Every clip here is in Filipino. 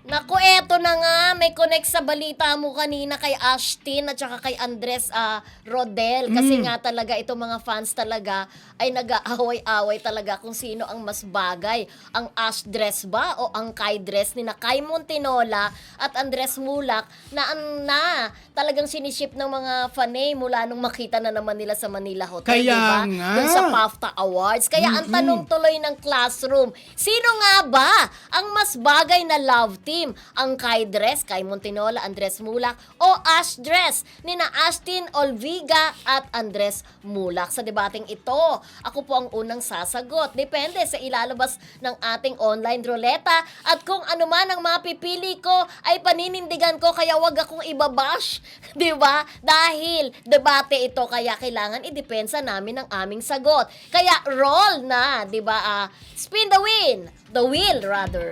Naku, eto na nga, may connect sa balita mo kanina kay Ashtin at saka kay Andres Rodel. Kasi nga talaga, itong mga fans talaga ay nag-aaway-away talaga kung sino ang mas bagay. Ang Ash dress ba o ang Kai dress ni na Kai Montinola at Andres Mulak na talagang siniship ng mga fanay mula nung makita na naman nila sa Manila Hotel. Kaya diba? nga. Dun sa PAFTA Awards. Kaya ang tanong tuloy ng classroom, sino nga ba ang mas bagay na love team? Ang Kai dress, Kai Montinola, Andres Mulak o Ash dress ni na Ashtin Olviga at Andres Mulak? Sa debating ito, ako po ang unang sasagot. Depende sa ilalabas ng ating online ruleta at kung ano man ang mapipili ko ay paninindigan ko kaya wag akong ibabash. 'Di ba? Dahil debate ito kaya kailangan idepensa namin ang aming sagot. Kaya roll na, 'di ba? Spin the wheel rather.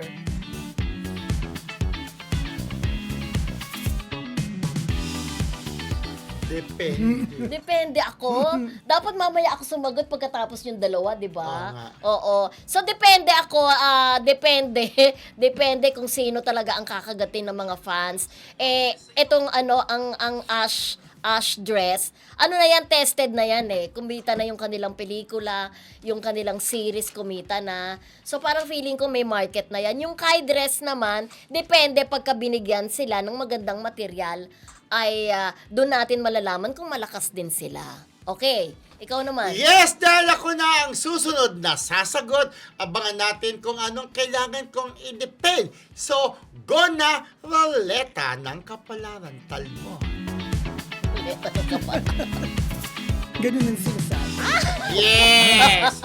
Depende. Depende ako. Dapat mamaya ako sumagot pagkatapos yung dalawa, di ba? Oo nga. Oo. So, depende ako. Depende. Depende kung sino talaga ang kakagatin ng mga fans. Etong ang Ash dress, ano na yan, tested na yan eh. Kumita na yung kanilang pelikula, yung kanilang series kumita na. So parang feeling ko may market na yan. Yung Kai dress naman, depende pagka binigyan sila ng magandang material, ay doon natin malalaman kung malakas din sila. Okay, ikaw naman. Yes, dahil ako na ang susunod na sasagot. Abangan natin kung anong kailangan kong i-depend. So, go na, ruleta ng kapalaran talmo. Ganun ang sinasabi. Yes!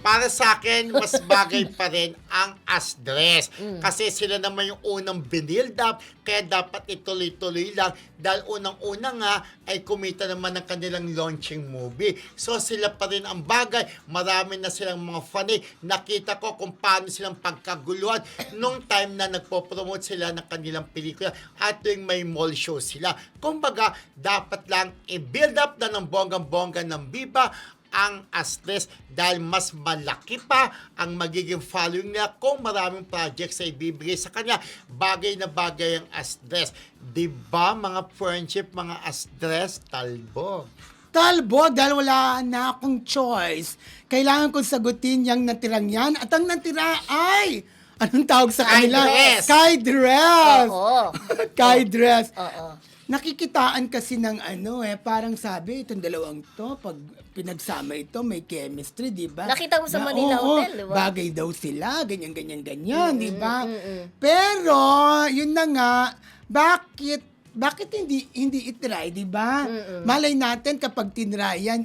Para sa akin, mas bagay pa rin ang Ash dress. Kasi sila naman yung unang binild up, kaya dapat ituloy-tuloy lang. Dahil unang-una nga, ay kumita naman ng kanilang launching movie. So sila pa rin ang bagay. Marami na silang mga funny. Nakita ko kung paano silang pagkaguluhan nung time na nagpo-promote sila ng kanilang pelikula at tuwing may mall show sila. Kumbaga, dapat lang i-build up na ng bonggang-bongga ng Viva ang Astres dahil mas malaki pa ang magiging following niya kung maraming projects ay ibibigay sa kanya. Bagay na bagay ang Astres. Diba mga friendship, mga Astres, talbo? Talbo, dahil wala na akong choice. Kailangan kong sagutin yung natirang yan. At ang natira ay, anong tawag sa Kai kanila? dress. Kai dress. Oo. Kai dress. Oo. Nakikitaan kasi ng parang sabi, itong dalawang to, pag pinagsama ito, may chemistry, di ba? Nakita mo sa Manila Hotel, di ba? Bagay daw sila, ganyan, di ba? Pero, yun na nga, bakit hindi itry, di ba? Malay natin kapag tinrayan,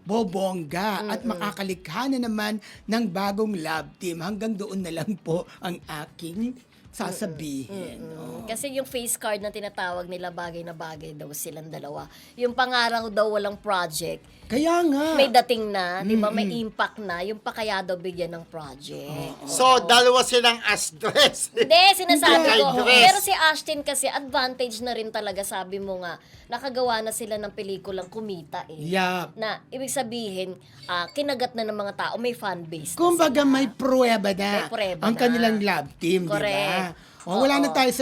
bobongga at makakalikha na naman ng bagong love team. Hanggang doon na lang po ang aking sasabihin. Kasi yung face card na tinatawag nila, bagay na bagay daw silang dalawa. Yung pangaraw daw walang project, Kaya nga. may dating na, di ba? May impact na. Yung pa kaya daw bigyan ng project. So, dalawa silang Astres. Hindi, sinasabi Hindi. ko. Dress. Pero si Ashtin kasi, advantage na rin talaga, sabi mo nga, nakagawa na sila ng pelikulang kumita eh. Yup. Na, ibig sabihin, kinagat na ng mga tao, may fan base. Kumbaga may pruweba na May pruweba ang na. kanilang love team, di ba? Correct. Wala na Oo. tayo sa